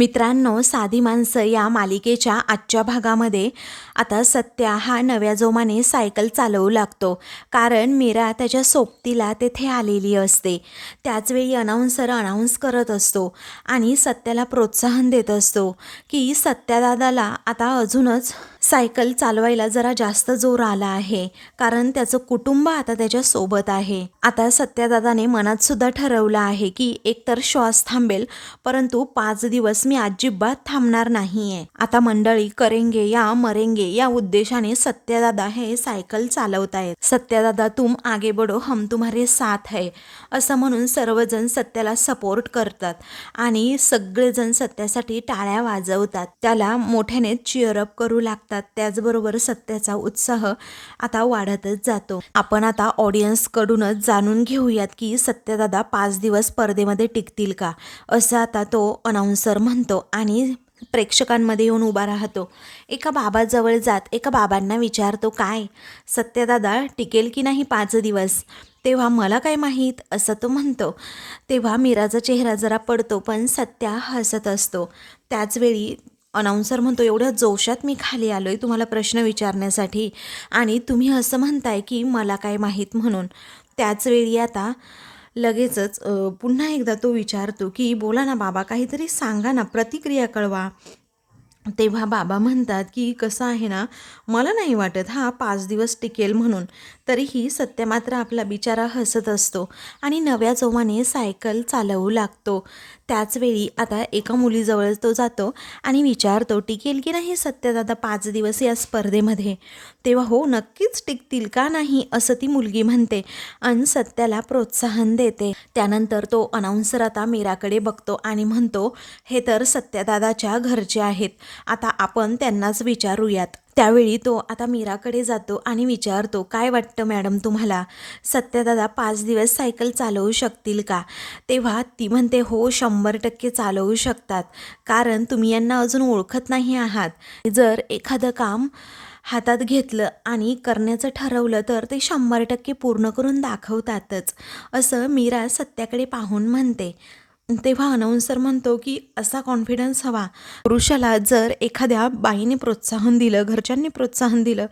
मित्रांनो, साधी माणसं या मालिकेच्या आजच्या भागामध्ये आता सत्या हा नव्या जोमाने सायकल चालवू लागतो, कारण मीरा त्याच्या सोबतीला तेथे आलेली असते. त्याचवेळी अनाउन्स करत असतो आणि सत्याला प्रोत्साहन देत असतो की सत्यादादाला आता अजूनच सायकल चालवायला जरा जास्त जोर आला आहे, कारण त्याचं कुटुंब आता त्याच्या सोबत आहे. आता सत्यादादाने मनात सुद्धा ठरवलं आहे की एकतर श्वास थांबेल, परंतु 5 दिवस मी अजिबात थांबणार नाहीये. आता मंडळी करेंगे या मरेंगे या उद्देशाने सत्यादादा हे सायकल चालवतायत. सत्यादादा तुम आगे बढो, हम तुम्हारे साथ है, असं म्हणून सर्वजण सत्याला सपोर्ट करतात आणि सगळेजण सत्यासाठी टाळ्या वाजवतात, त्याला मोठ्याने चीअरअप करू लागतात. त्याचबरोबर सत्याचा उत्साह आता वाढतच जातो. आपण आता ऑडियन्स कडूनच जाणून घेऊयात की सत्यादादा 5 दिवस स्पर्धेमध्ये टिकतील का, असं आता तो अनाउन्सर म्हणतो आणि प्रेक्षकांमध्ये येऊन उभा राहतो. एका बाबाजवळ जात एका बाबांना विचारतो, काय सत्यादादा टिकेल की नाही 5 दिवस? तेव्हा मला काय माहीत, असं तो म्हणतो. तेव्हा मीराचा चेहरा जरा पडतो, पण सत्या हसत असतो. त्याचवेळी अनाउन्सर म्हणतो, एवढ्या जोशात मी खाली आलोय तुम्हाला प्रश्न विचारण्यासाठी आणि तुम्ही असं म्हणताय की मला काय माहीत म्हणून. त्याचवेळी आता लगेचच पुन्हा एकदा तो विचारतो की बोला ना बाबा, काहीतरी सांगा ना, प्रतिक्रिया कळवा. तेव्हा बाबा म्हणतात की कसं आहे ना, मला नाही वाटत हा 5 दिवस टिकेल म्हणून. तरीही सत्य मात्र आपला बिचारा हसत असतो आणि नव्या जोमाने सायकल चालवू लागतो. त्याचवेळी आता एका मुलीजवळ तो जातो आणि विचारतो, टिकेल की नाही सत्यदादा 5 दिवस या स्पर्धेमध्ये? तेव्हा हो नक्कीच टिकतील, का नाही, असं ती मुलगी म्हणते आणि सत्याला प्रोत्साहन देते. त्यानंतर तो अनाउन्सर आता मीराकडे बघतो आणि म्हणतो, हे तर सत्यदादाच्या घरचे आहेत, आता आपण त्यांनाच विचारूयात. त्यावेळी तो आता मीराकडे जातो आणि विचारतो, काय वाटतं मॅडम तुम्हाला, सत्यदादा 5 दिवस सायकल चालवू शकतील का? तेव्हा ती म्हणते, हो 100% चालवू शकतात, कारण तुम्ही यांना अजून ओळखत नाही आहात. जर एखादं काम हातात घेतलं आणि करण्याचं ठरवलं तर ते 100% पूर्ण करून दाखवतातच, असं मीरा सत्याकडे पाहून म्हणते. तेव्हा अनाउन्सर म्हणतो की असा कॉन्फिडन्स हवा. पुरुषाला जर एखाद्या बाईने प्रोत्साहन दिलं, घरच्यांनी प्रोत्साहन दिलं,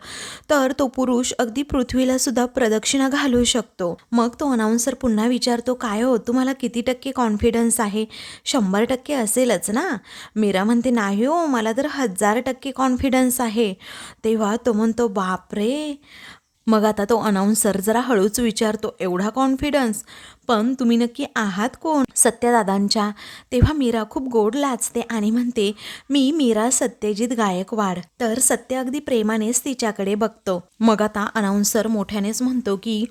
तर तो पुरुष अगदी पृथ्वीला सुद्धा प्रदक्षिणा घालू शकतो. मग तो अनाउन्सर पुन्हा विचारतो, काय हो तुम्हाला किती टक्के कॉन्फिडन्स आहे? 100% असेलच ना? मीरा म्हणते, नाही हो, मला तर 1000% कॉन्फिडन्स आहे. तेव्हा तो म्हणतो, बापरे. मग आता तो अनाउन्सर जरा हळूच विचारतो, एवढा कॉन्फिडन्स? पण तुम्ही नक्की आहात कोण? सत्यदादांच्या. तेव्हा मीरा खूप गोड लाजते आणि म्हणते, मी मीरा सत्यजित गायकवाड. तर सत्य अगदी प्रेमानेच तिच्याकडे बघतो. मग आता अनाउन्सर मोठ्यानेच म्हणतो की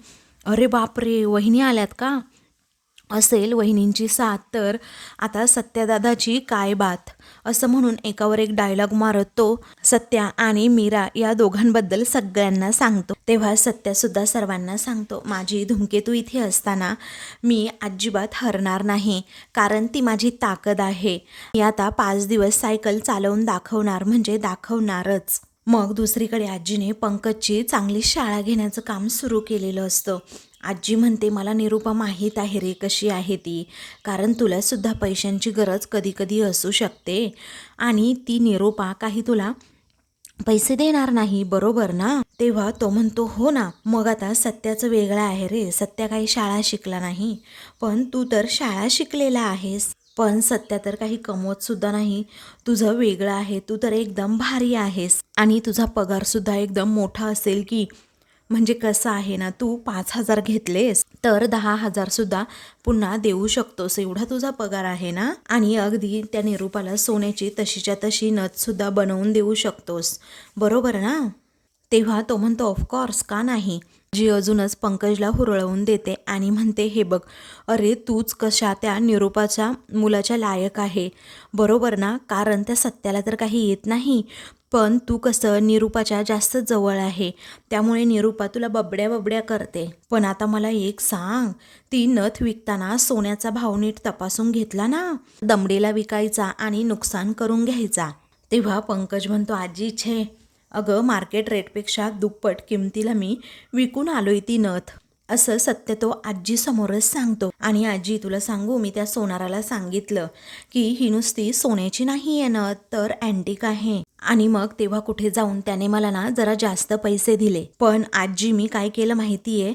अरे बापरे, वहिनी आल्यात का? असेल वहिनींची साथ तर आता सत्यदादाची काय बात, असं म्हणून एकावर एक डायलॉग मारत तो सत्या आणि मीरा या दोघांबद्दल सगळ्यांना सांगतो. तेव्हा सत्यासुद्धा सर्वांना सांगतो, माझी धूमकेतू इथे असताना मी अजिबात हरणार नाही, कारण ती माझी ताकद आहे. मी आता 5 दिवस सायकल चालवून दाखवणार म्हणजे दाखवणारच. मग दुसरीकडे आजीने पंकजची चांगली शाळा घेण्याचं काम सुरू केलेलं असतं. आजी म्हणते, मला निरूपा माहीत आहे रे कशी आहे ती, कारण तुलासुद्धा पैशांची गरज कधी कधी असू शकते आणि ती निरूपा काही तुला पैसे देणार नाही, बरोबर ना? तेव्हा तो म्हणतो, हो ना. मग आता सत्याचं वेगळं आहे रे, सत्या काही शाळा शिकला नाही, पण तू तर शाळा शिकलेला आहेस. पण सत्या तर काही कमवत सुद्धा नाही, तुझं वेगळं आहे, तू तर एकदम भारी आहेस आणि तुझा पगार सुद्धा एकदम मोठा असेल की. म्हणजे कसं आहे ना, तू 5,000 घेतलेस तर 10,000 सुद्धा पुन्हा देऊ शकतोस, एवढा तुझा पगार आहे ना. आणि अगदी त्या निरूपाला सोन्याची तशीच्या तशी नथ सुद्धा बनवून देऊ शकतोस, बरोबर ना? तेव्हा तो म्हणतो, ऑफकोर्स, का नाही. जी अजूनच पंकजला हुरळवून देते आणि म्हणते, हे बघ, अरे तूच कशा त्या निरूपाच्या मुलाच्या लायक आहे, बरोबर ना, कारण त्या सत्याला तर काही येत नाही, पण तू कसं निरूपाच्या जास्त जवळ आहे, त्यामुळे निरूपा तुला बबड्या बबड्या करते. पण आता मला एक सांग, ती नथ विकताना सोन्याचा भाव नीट तपासून घेतला ना? दमडीला विकायचा आणि नुकसान करून घ्यायचा. तेव्हा पंकज म्हणतो, आजी छे, अगं मार्केट रेटपेक्षा दुप्पट किमतीला मी विकून आलोय ती नथ. असं सत्य तो आजी समोरच सांगतो. आणि आजी तुला सांगू, मी त्या सोनाराला सांगितलं की ही नुसती सोन्याची नाही आहे ना, तर अँटिक आहे. आणि मग तेव्हा कुठे जाऊन त्याने मला ना जरा जास्त पैसे दिले. पण आजी मी काय केलं माहितीये,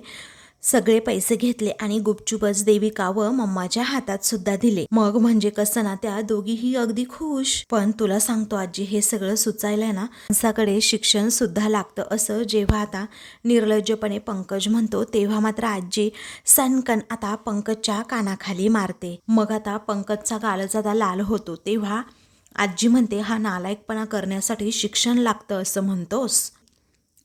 सगळे पैसे घेतले आणि गुपचूपच देविका व मम्माच्या हातात सुद्धा दिले. मग म्हणजे कसं ना, त्या दोघीही अगदी खुश. पण तुला सांगतो आजी, हे सगळं सुचायला ना माणसाकडे शिक्षण सुद्धा लागतं, असं जेव्हा आता निर्लज्जपणे पंकज म्हणतो, तेव्हा मात्र आजी सनकन आता पंकजच्या कानाखाली मारते. मग आता पंकजचा गालच आता लाल होतो. तेव्हा आजी म्हणते, हा नालायकपणा करण्यासाठी शिक्षण लागतं असं म्हणतोस?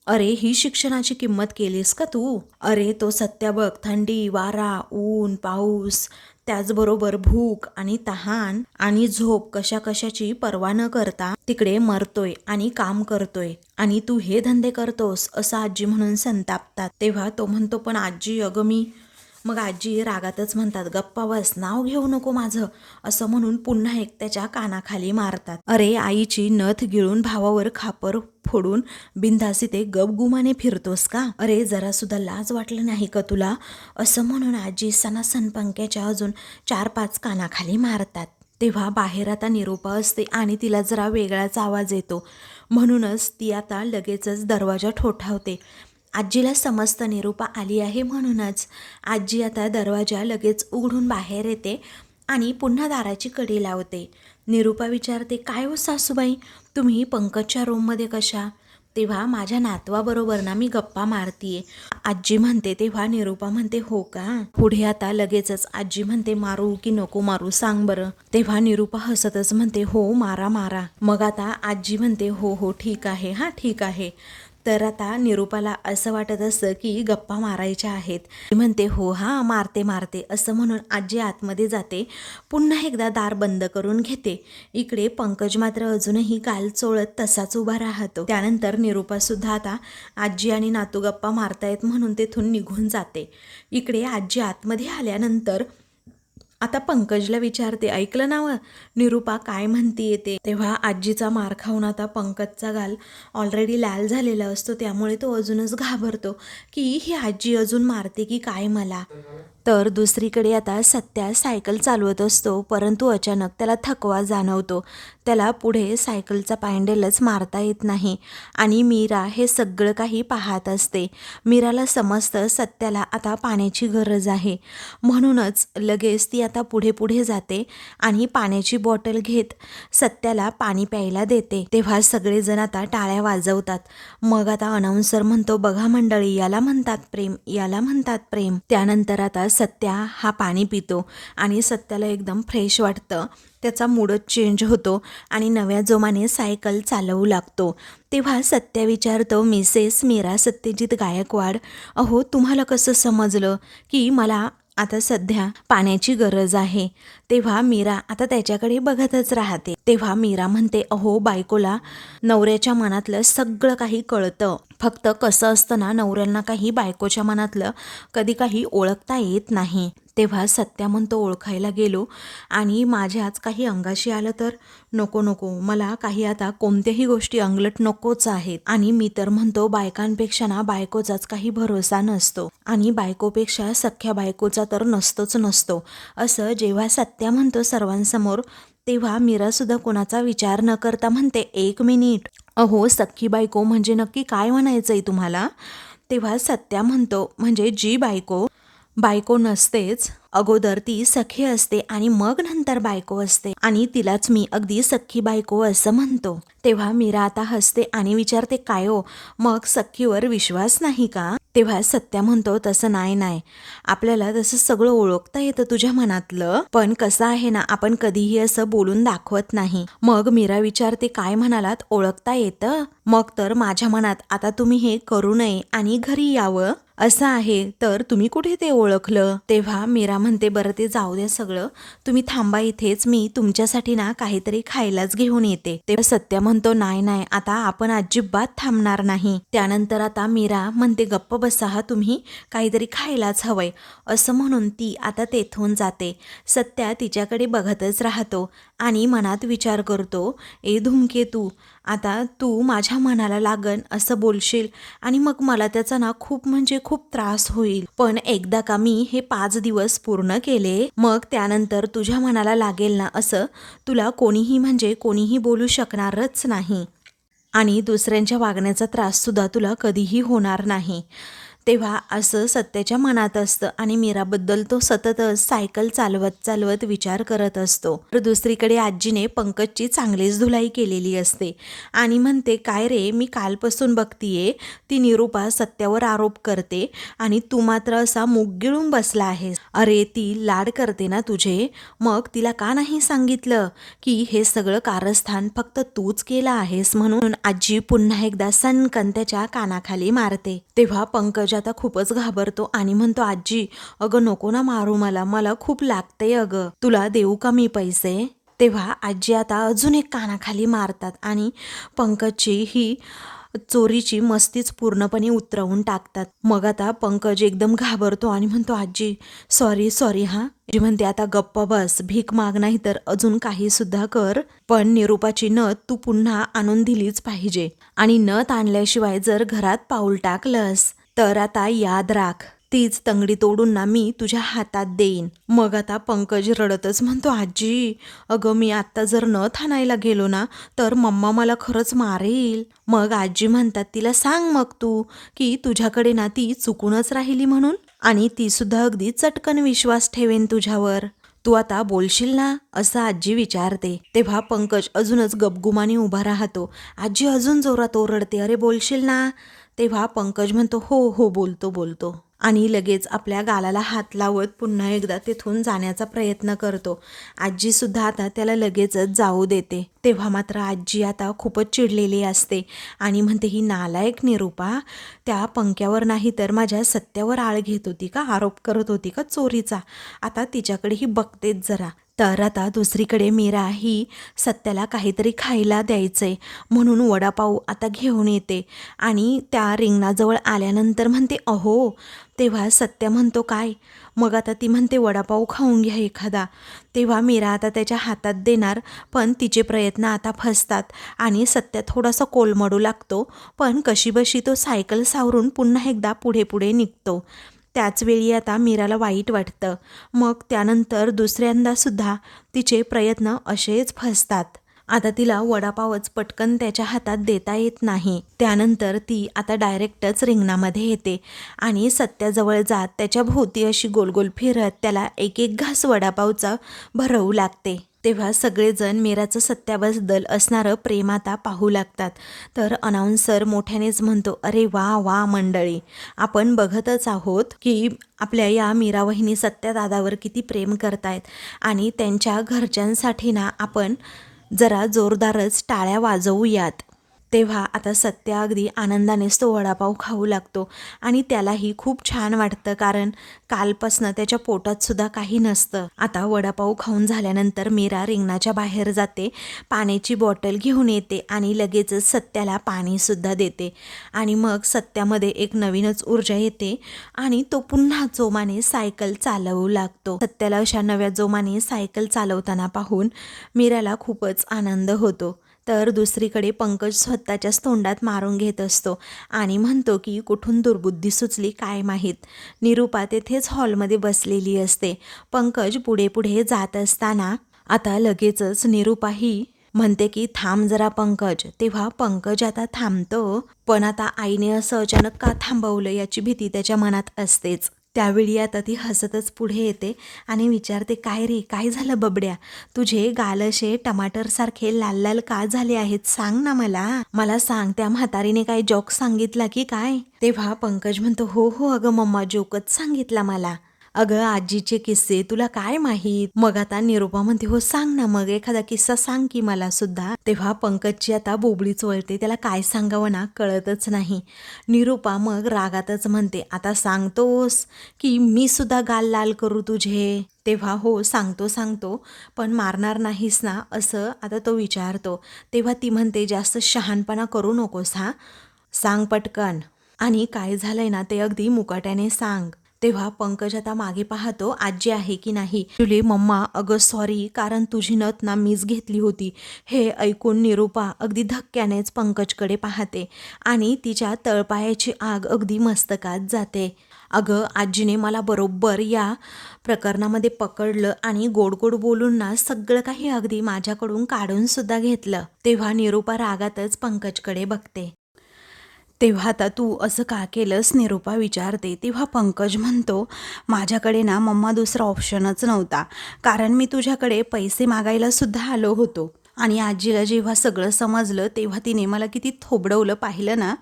अरे ही शिक्षणाची किंमत केलीस का तू? अरे तो सत्या बघ, थंडी, वारा, ऊन, पाऊस, त्याचबरोबर भूक आणि तहान आणि झोप कशा कशाची पर्वा न करता तिकडे मरतोय आणि काम करतोय, आणि तू हे धंदे करतोस, असं आजी म्हणून संतापतात. तेव्हा तो म्हणतो, पण आजी अगं मी. मग आजी रागातच म्हणतात, गप्पा बस, नाव घेऊ नको माझं, असं म्हणून पुन्हा एक त्याच्या कानाखाली मारतात. अरे आईची नथ गिळून भावावर खापर फोडून बिनधास्त ते गपगुमाने फिरतोस का? अरे जरा सुद्धा लाज वाटलं नाही का तुला? असं म्हणून आजी सणासण पंक्याच्या अजून 4-5 कानाखाली मारतात. तेव्हा बाहेर आता निरूपा असते आणि तिला जरा वेगळाच आवाज येतो. म्हणूनच ती आता लगेचच दरवाजा ठोठावते. आजीला समजतं निरूपा आली आहे म्हणूनच. आजी आता दरवाजा लगेच उघडून बाहेर येते आणि पुन्हा दाराची कडी लावते. निरूपा विचारते, काय हो सासूबाई, तुम्ही पंकजच्या रूममध्ये कशा? तेव्हा माझ्या नातवाबरोबर ना मी गप्पा मारतीये, आजी म्हणते. तेव्हा निरूपा म्हणते, हो का? पुढे आता लगेचच आजी म्हणते, मारू की नको मारू सांग बरं. तेव्हा निरूपा हसतच म्हणते, हो मारा मारा. मग आता आजी म्हणते, हो हो ठीक आहे, हा ठीक आहे. तर आता निरूपाला असं वाटत असतं की गप्पा मारायच्या आहेत. ती म्हणते, हो हा मारते मारते, असं म्हणून आजी आतमध्ये जाते. पुन्हा एकदा दार बंद करून घेते. इकडे पंकज मात्र अजूनही गाल चोळत तसाच उभा राहतो. त्यानंतर निरूपा सुद्धा आता आजी आणि नातू गप्पा मारतायत म्हणून तेथून निघून जाते. इकडे आजी आतमध्ये आल्यानंतर आता पंकजला विचारते, ऐकलं ना निरूपा काय म्हणतीये ते? तेव्हा आजीचा मार खाऊन आता पंकजचा गाल ऑलरेडी लाल झालेला असतो, त्यामुळे तो अजूनच घाबरतो की ही आजी अजून मारते की काय मला. तर दुसरीकडे आता सत्या सायकल चालवत असतो, परंतु अचानक त्याला थकवा जाणवतो. त्याला पुढे सायकलचा पॅन्डलच मारता येत नाही आणि मीरा हे सगळं काही पाहत असते. मीराला समजतं सत्याला आता पाण्याची गरज आहे, म्हणूनच लगेच ती आता पुढे पुढे जाते आणि पाण्याची बॉटल घेत सत्याला पाणी प्यायला देते. तेव्हा सगळेजण आता टाळ्या वाजवतात. मग आता अनाउन्सर म्हणतो, बघा मंडळी, याला म्हणतात प्रेम, याला म्हणतात प्रेम. त्यानंतर आता सत्या हा पाणी पितो आणि सत्याला एकदम फ्रेश वाटतं. त्याचा मूडच चेंज होतो आणि नव्या जोमाने सायकल चालवू लागतो. तेव्हा सत्या विचारतो, मिसेस मीरा सत्यजित गायकवाड, अहो तुम्हाला कसं समजलं की मला आता सध्या पाण्याची गरज आहे? तेव्हा मीरा आता त्याच्याकडे बघतच राहते. तेव्हा मीरा म्हणते, अहो बायकोला नवऱ्याच्या मनातलं सगळं काही कळतं, फक्त कसं असतं ना, नवऱ्यांना काही बायकोच्या मनातलं कधी काही ओळखता येत नाही. तेव्हा सत्या म्हणतो, ओळखायला गेलो आणि माझ्याच काही अंगाशी आलं तर? नको नको, मला काही आता कोणत्याही गोष्टी अंगलट नकोच आहेत. आणि मी तर म्हणतो, बायकांपेक्षा ना बायकोचाच काही भरोसा नसतो आणि बायकोपेक्षा सख्या बायकोचा तर नसतोच नसतो. असं जेव्हा सत्या म्हणतो सर्वांसमोर, तेव्हा मीरा सुद्धा कोणाचा विचार न करता म्हणते, 1 मिनिट, अहो सख्खी बायको म्हणजे नक्की काय म्हणायचंय तुम्हाला? तेव्हा सत्या म्हणतो, म्हणजे जी बायको नसतेच, अगोदर ती सखी असते आणि मग नंतर बायको असते, आणि तिलाच मी अगदी सख्खी बायको असं म्हणतो. तेव्हा मीरा आता हसते आणि विचारते, काय हो, मग सख्खीवर विश्वास नाही का? तेव्हा सत्या म्हणतो, तसं नाही, आपल्याला तसं सगळं ओळखता येतं तुझ्या मनातलं, पण कसं आहे ना, आपण कधीही असं बोलून दाखवत नाही. मग मीरा विचारते, काय म्हणालात, ओळखता येतं? मग तर माझ्या मनात आता तुम्ही हे करू नये आणि घरी यावं असं आहे, तर तुम्ही कुठे ते ओळखलं? तेव्हा मीरा म्हणते, बरं ते जाऊ द्या सगळं, तुम्ही थांबा इथेच, मी तुमच्यासाठी ना काहीतरी खायलाच घेऊन येते. तेव्हा सत्या म्हणतो, नाही, आता आपण अजिबात थांबणार नाही. त्यानंतर आता मीरा म्हणते, गप्प बसा हा तुम्ही, काहीतरी खायलाच हवंय, असं म्हणून ती आता तेथून जाते. सत्या तिच्याकडे बघतच राहतो आणि मनात विचार करतो, ए धूमकेतू, आता तू माझ्या मनाला लागन असं बोलशील आणि मग मला त्याचा ना खूप म्हणजे खूप त्रास होईल. पण एकदा का मी हे 5 दिवस पूर्ण केले, मग त्यानंतर तुझ्या मनाला लागेल ना असं तुला कोणीही म्हणजे कोणीही बोलू शकणारच नाही. आणि दुसऱ्यांच्या वागण्याचा त्राससुद्धा तुला कधीही होणार नाही. तेव्हा असं सत्याच्या मनात असतं आणि मीराबद्दल तो सततच सायकल चालवत चालवत विचार करत असतो. तर दुसरीकडे आजीने पंकजची चांगलीच धुलाई केलेली असते आणि म्हणते, काय रे, मी कालपासून बघतीये ती निरूपा सत्यावर आरोप करते आणि तू मात्र असा मूग गिळून बसला आहेस. अरे, ती लाड करते ना तुझे, मग तिला का नाही सांगितलं की हे सगळं कारस्थान फक्त तूच केलं आहेस म्हणून. आजी पुन्हा एकदा सनकन त्याच्या कानाखाली मारते. तेव्हा पंकज आता खूपच घाबरतो आणि म्हणतो, आजी अगं नको ना मारू मला, मला खूप लागते अगं, तुला देऊ का मी पैसे. तेव्हा आजी आता अजून एक कानाखाली मारतात आणि पंकजची ही चोरीची मस्तीच पूर्णपणे उतरवून टाकतात. मग आता पंकज एकदम घाबरतो आणि म्हणतो, आजी सॉरी सॉरी हा. आजी म्हणते, आता गप्प बस, भीक माग नाही तर अजून काही सुद्धा कर, पण निरूपाची नथ तू पुन्हा आणून दिलीच पाहिजे आणि नथ आणल्याशिवाय जर घरात पाऊल टाकलंस तर आता याद राख, तीच तंगडी तोडून ना मी तुझ्या हातात देईन. मग आता पंकज रडतच म्हणतो, आजी अगं मी आत्ता जर नथ आणायला गेलो ना तर मम्मा मला खरंच मारेल. मग आजी म्हणतात, तिला सांग मग तू की तुझ्याकडे ना ती चुकूनच राहिली म्हणून आणि ती सुद्धा अगदी चटकन विश्वास ठेवेन तुझ्यावर. तू आता बोलशील ना असं आजी विचारते. तेव्हा पंकज अजूनच गपगुमाने उभा राहतो. आजी अजून जोरात ओरडते, अरे बोलशील ना. तेव्हा पंकज म्हणतो, हो हो बोलतो बोलतो आणि लगेच आपल्या गालाला हात लावत पुन्हा एकदा तिथून जाण्याचा प्रयत्न करतो. आजी सुद्धा आता त्याला लगेचच जाऊ देते. तेव्हा मात्र आजी आता खूपच चिडलेली असते आणि म्हणते, ही नालायक निरूपा त्या पंक्यावर नाही तर माझ्या सत्यावर आळ घेत होती का, आरोप करत होती का चोरीचा, आता तिच्याकडेही बघतेच जरा. तर आता दुसरीकडे मीरा ही सत्याला काहीतरी खायला द्यायचंय म्हणून वडापाव आता घेऊन येते आणि त्या रिंगणाजवळ आल्यानंतर म्हणते, अहो. तेव्हा सत्या म्हणतो, काय. मग आता ती म्हणते, वडापाव खाऊन घ्या एखादा. तेव्हा मीरा आता त्याच्या हातात देणार पण तिचे प्रयत्न आता फसतात आणि सत्या थोडासा कोलमडू लागतो, पण कशीबशी तो सायकल सावरून पुन्हा एकदा पुढे पुढे निघतो. त्याचवेळी आता मीराला वाईट वाटतं. मग त्यानंतर दुसऱ्यांदा सुद्धा तिचे प्रयत्न असेच फसतात. आता तिला वडापावच पटकन त्याच्या हातात देता येत नाही. त्यानंतर ती आता डायरेक्टच रिंगणामध्ये येते आणि सत्याजवळ जात त्याच्या भोवती अशी गोलगोल फिरत त्याला एक एक घास वडापावचा भरवू लागते. तेव्हा सगळेजण मीराचं सत्याबद्दल असणारं प्रेम आता पाहू लागतात. तर अनाउन्सर मोठ्यानेच म्हणतो, अरे वा वा मंडळी, आपण बघतच आहोत की आपल्या या मीरा वहिनी सत्या दादावर किती प्रेम करतायत आणि त्यांच्या घरच्यांसाठी ना आपण जरा जोरदारच टाळ्या वाजवूयात. तेव्हा आता सत्या अगदी आनंदानेच तो वडापाव खाऊ लागतो आणि त्यालाही खूप छान वाटतं, कारण कालपासनं त्याच्या पोटात सुद्धा काही नसतं. आता वडापाव खाऊन झाल्यानंतर मीरा रिंगणाच्या बाहेर जाते, पाण्याची बॉटल घेऊन येते आणि लगेचच सत्याला पाणीसुद्धा देते आणि मग सत्यामध्ये एक नवीनच ऊर्जा येते आणि तो पुन्हा जोमाने सायकल चालवू लागतो. सत्याला अशा नव्या जोमाने सायकल चालवताना पाहून मीराला खूपच आनंद होतो. तर दुसरीकडे पंकज स्वतःच्याच तोंडात मारून घेत असतो आणि म्हणतो की कुठून दुर्बुद्धी सुचली काय माहीत. निरूपा तेथेच हॉलमध्ये बसलेली असते. पंकज पुढे पुढे जात असताना आता लगेचच निरूपाही म्हणते की थांब जरा पंकज. तेव्हा पंकज आता थांबतो, पण आता आईने असं अचानक का थांबवलं याची भीती त्याच्या मनात असतेच. त्यावेळी आता ती हसतच पुढे येते आणि विचारते, काय रे, काय झालं बबड्या, तुझे गाल असे टमाटरसारखे लाल लाल का झाले आहेत, सांग ना मला सांग, त्या म्हातारीने काय जोक सांगितला की काय. तेव्हा पंकज म्हणतो, हो हो अगं मम्मा, जोकच सांगितला मला. अगं आजीचे किस्से तुला काय माहीत. मग आता निरूपा म्हणते, हो सांग ना मग, एखादा किस्सा सांग की मला सुद्धा. तेव्हा पंकजची आता बोबडी चोळते, त्याला काय सांगावं ना कळतच नाही. निरूपा मग रागातच म्हणते, आता सांगतोस की मी सुद्धा गाल लाल करू तुझे. तेव्हा हो सांगतो पण मारणार नाहीस ना असं आता तो विचारतो. तेव्हा ती म्हणते, जास्त शहाणपणा करू नकोस हा, सांग पटकन आणि काय झालंय ना ते अगदी मुकाट्याने सांग. तेव्हा पंकज आता मागे पाहतो आजी आहे की नाही. तुले मम्मा अगं सॉरी, कारण तुझी नथ ना मीच घेतली होती. हे ऐकून निरूपा अगदी धक्क्यानेच पंकजकडे पाहते आणि तिच्या तळपायाची आग अगदी मस्तकात जाते. अगं आजीने मला बरोबर या प्रकरणामध्ये पकडलं आणि गोड गोड बोलून ना सगळं काही अगदी माझ्याकडून काढून सुद्धा घेतलं. तेव्हा निरूपा रागातच पंकजकडे बघते. तेव्हा आता तू असं का केलंस, निरूपा विचारते. तेव्हा पंकज म्हणतो, माझ्याकडे ना मम्मा दुसरा ऑप्शनच नव्हता, कारण मी तुझ्याकडे पैसे मागायला सुद्धा आलो होतो. आणि आजीला जेव्हा सगळं समजलं तेव्हा तिने मला किती थोबडवलं पाहिलं ना,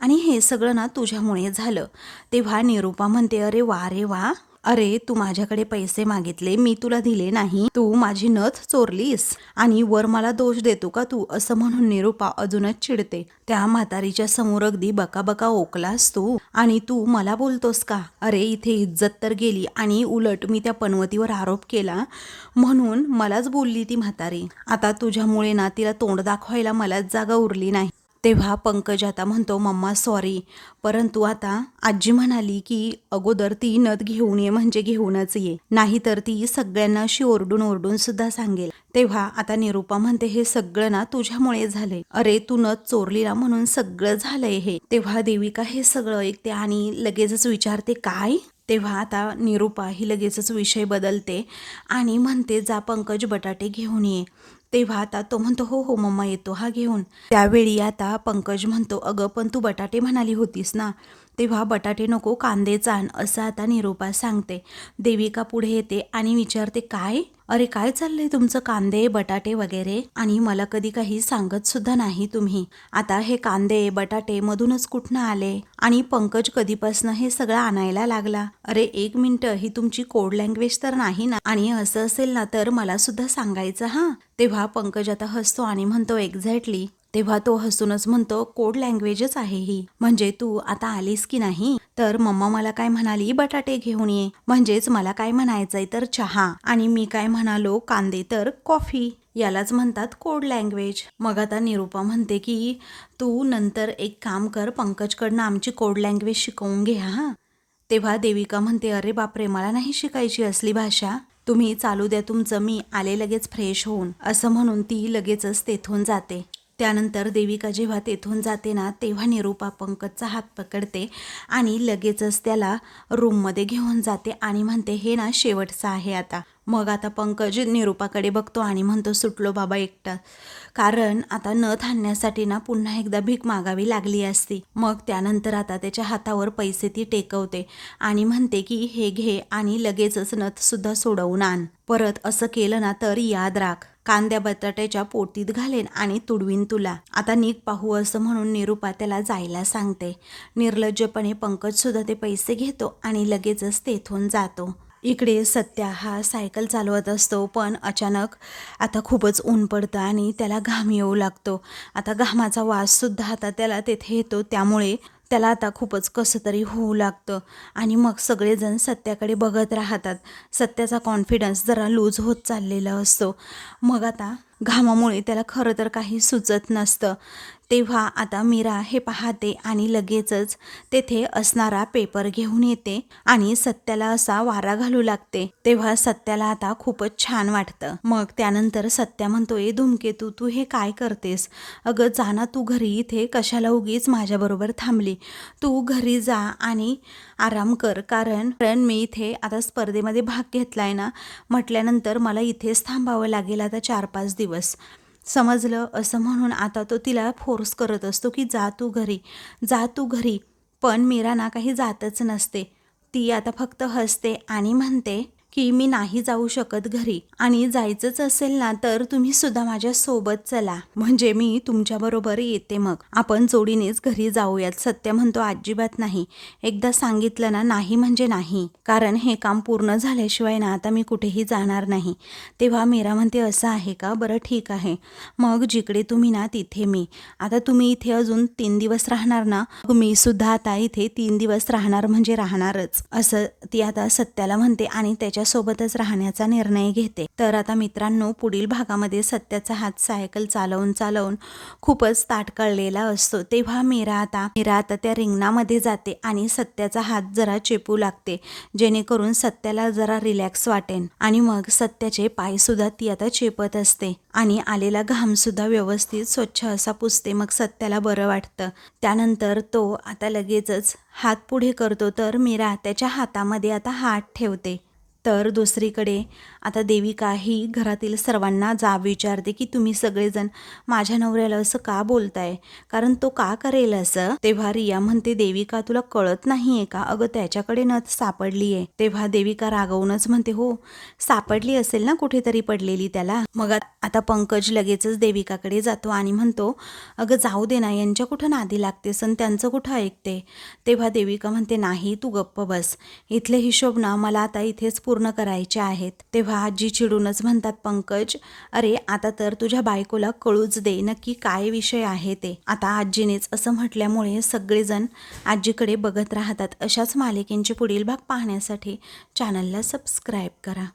आणि हे सगळं ना तुझ्यामुळे झालं. तेव्हा निरूपा म्हणते, अरे वा रे वा, अरे तू माझ्याकडे पैसे मागितले, मी तुला दिले नाही, तू माझी नथ चोरलीस आणि वर मला दोष देतो का तू, असं म्हणून निरूपा अजूनच चिडते. त्या म्हातारीच्या समोर अगदी बका ओकलास तू, आणि तू मला बोलतोस का. अरे इथे इज्जत तर गेली, आणि उलट मी त्या पनवतीवर आरोप केला म्हणून मलाच बोलली ती म्हातारी. आता तुझ्यामुळे ना तिला तोंड दाखवायला मलाच जागा उरली नाही. तेव्हा पंकज आता म्हणतो, मम्मा सॉरी, परंतु आता आजी म्हणाली की अगोदर ती नथ घेऊन ये म्हणजे घेऊनच ये, नाहीतर ती सगळ्यांना अशी ओरडून ओरडून सुद्धा सांगेल. तेव्हा आता निरूपा म्हणते, हे सगळं ना तुझ्यामुळे झालंय. अरे तू नथ चोरली ना म्हणून सगळं झालंय हे. तेव्हा देविका हे सगळं ऐकते आणि लगेचच विचारते, काय. तेव्हा आता निरूपा ही लगेचच विषय बदलते आणि म्हणते, जा पंकज बटाटे घेऊन ये. तेव्हा आता तो म्हणतो, हो हो मम्मा येतो हा घेऊन. त्यावेळी आता पंकज म्हणतो, अगं पण तू बटाटे म्हणाली होतीस ना. तेव्हा बटाटे नको कांदेच आण, असं आता निरूपा सांगते. देविका पुढे येते आणि विचारते, काय, अरे काय चाललंय तुमचं, कांदे बटाटे वगैरे, आणि मला कधी काही सांगत सुद्धा नाही तुम्ही. आता हे कांदे बटाटे मधूनच कुठनं आले, आणि पंकज कधीपासनं हे सगळं आणायला लागला. अरे एक मिनिट, ही तुमची कोड लँग्वेज तर नाही ना, आणि असं असेल ना तर मला सुद्धा सांगायचं हा. तेव्हा पंकज आता हसतो आणि म्हणतो, एक्झॅक्टली. तेव्हा तो हसूनच म्हणतो, कोड लँग्वेजच आहे ही. म्हणजे तू आता आलीस की नाही, तर मम्मा मला काय म्हणाली, बटाटे घेऊन ये, म्हणजेच मला काय म्हणायचंय तर चहा, आणि मी काय म्हणालो कांदे तर कॉफी, यालाच म्हणतात कोड लँग्वेज. मग आता निरूपा म्हणते की तू नंतर एक काम कर, पंकजकडनं आमची कोड लँग्वेज शिकवून घे हा. तेव्हा देविका म्हणते, अरे बापरे, मला नाही शिकायची असली भाषा, तुम्ही चालू द्या तुमचं, मी आले लगेच फ्रेश होऊन, असं म्हणून ती लगेचच तेथून जाते. त्यानंतर देविका जेव्हा तेथून जाते ना, तेव्हा निरूपा पंकजचा हात पकडते आणि लगेचच त्याला रूममध्ये घेऊन जाते आणि म्हणते, हे ना शेवटचं आहे आता. मग आता पंकज निरूपाकडे बघतो आणि म्हणतो, सुटलो बाबा एकटा, कारण आता नथ आणण्यासाठी ना पुन्हा एकदा भीक मागावी लागली असती. मग त्यानंतर आता त्याच्या हातावर पैसे ती टेकवते आणि म्हणते की हे घे आणि लगेचच नथ सुद्धा सोडवून आण. परत असं केलं ना तर याद राख, कांद्या बटाट्याच्या पोटीत घालेन आणि तुडवीन तुला. आता निघ पाहू, असं म्हणून निरूपा त्याला जायला सांगते. निर्लज्जपणे पंकज सुद्धा ते पैसे घेतो आणि लगेचच तेथून जातो. इकडे सत्या हा सायकल चालवत असतो, पण अचानक आता खूपच ऊन पडतं आणि त्याला घाम येऊ लागतो. आता घामाचा वाससुद्धा आता त्याला तेथे येतो, त्यामुळे त्याला आता खूपच कसं तरी होऊ लागतं आणि मग सगळेजण सत्याकडे बघत राहतात. सत्याचा कॉन्फिडन्स जरा लूज होत चाललेला असतो. मग आता घामामुळे त्याला खरं तर काही सुचत नसतं. तेव्हा आता मीरा हे पाहते आणि लगेचच तेथे असणारा पेपर घेऊन येते आणि सत्याला असा वारा घालू लागते. तेव्हा सत्याला आता खूपच छान वाटतं. मग त्यानंतर सत्या म्हणतो, ए धूमकेतू, तू हे काय करतेस, अगं जा ना तू घरी, इथे कशाला उगीच माझ्याबरोबर थांबली, तू घरी जा आणि आराम कर, कारण मी इथे आता स्पर्धेमध्ये भाग घेतलाय ना, म्हटल्यानंतर मला इथेच थांबावं लागेल आता 4-5 दिवस, समजलं, असं म्हणून आता तो तिला फोर्स करत असतो की जा तू घरी, जा तू घरी. पण मीरा ना काही जातच नसते. ती आता फक्त हसते आणि म्हणते की मी नाही जाऊ शकत घरी, आणि जायचंच असेल ना तर तुम्ही सुद्धा माझ्या सोबत चला, म्हणजे मी तुमच्याबरोबर येते, मग आपण जोडीनेच घरी जाऊयात. सत्य म्हणतो, अजिबात नाही, एकदा सांगितलं ना, नाही म्हणजे नाही, कारण हे काम पूर्ण झाल्याशिवाय ना आता मी कुठेही जाणार नाही. तेव्हा मीरा म्हणते, असं आहे का, बरं ठीक आहे, मग जिकडे तुम्ही ना तिथे मी. आता तुम्ही इथे अजून 3 दिवस राहणार ना, मी सुद्धा आता इथे 3 दिवस राहणार म्हणजे राहणारच, असं ती आता सत्याला म्हणते आणि त्याच्या सत्यासोबतच राहण्याचा निर्णय घेते. तर आता मित्रांनो, पुढील भागामध्ये सत्याचा हात सायकल चालवून खूपच ताटकळलेला असतो. तेव्हा मीरा आता त्या रिंगणामध्ये जाते आणि सत्याचा हात जरा चेपू लागते, जेणेकरून सत्याला जरा रिलॅक्स वाटेल. आणि मग सत्याचे पाय सुद्धा ती आता चेपत असते आणि आलेला घाम सुद्धा व्यवस्थित स्वच्छ असा पुसते. मग सत्याला बरं वाटतं. त्यानंतर तो आता लगेचच हात पुढे करतो, तर मीरा त्याच्या हातामध्ये आता हात ठेवते. तर दुसरीकडे आता देविका ही घरातील सर्वांना जाब विचारते की तुम्ही सगळेजण माझ्या नवऱ्याला असं का बोलताय, कारण तो का करेल असं. तेव्हा रिया म्हणते, देविका तुला कळत नाहीये का, अगं त्याच्याकडे नथ सापडलीये. तेव्हा देविका रागवूनच म्हणते, हो सापडली असेल ना कुठेतरी पडलेली त्याला. मग आता पंकज लगेचच देविकाकडे जातो आणि म्हणतो, अगं जाऊ दे ना, यांच्या कुठं नादी लागतेस आणि त्यांचं कुठं ऐकते. तेव्हा देविका म्हणते, नाही तू गप्प बस, इथले हिशोब ना मला आता इथेच पूर्ण करायचे आहेत. तेव्हा आजी चिडूनच म्हणतात, पंकज अरे आता तर तुझ्या बायकोला कळूच दे नक्की काय विषय आहे ते. आता आजीनेच असं म्हटल्यामुळे सगळेजण आजीकडे बघत राहतात. अशाच मालिकेंचे पुढील भाग पाहण्यासाठी चॅनलला सबस्क्राईब करा.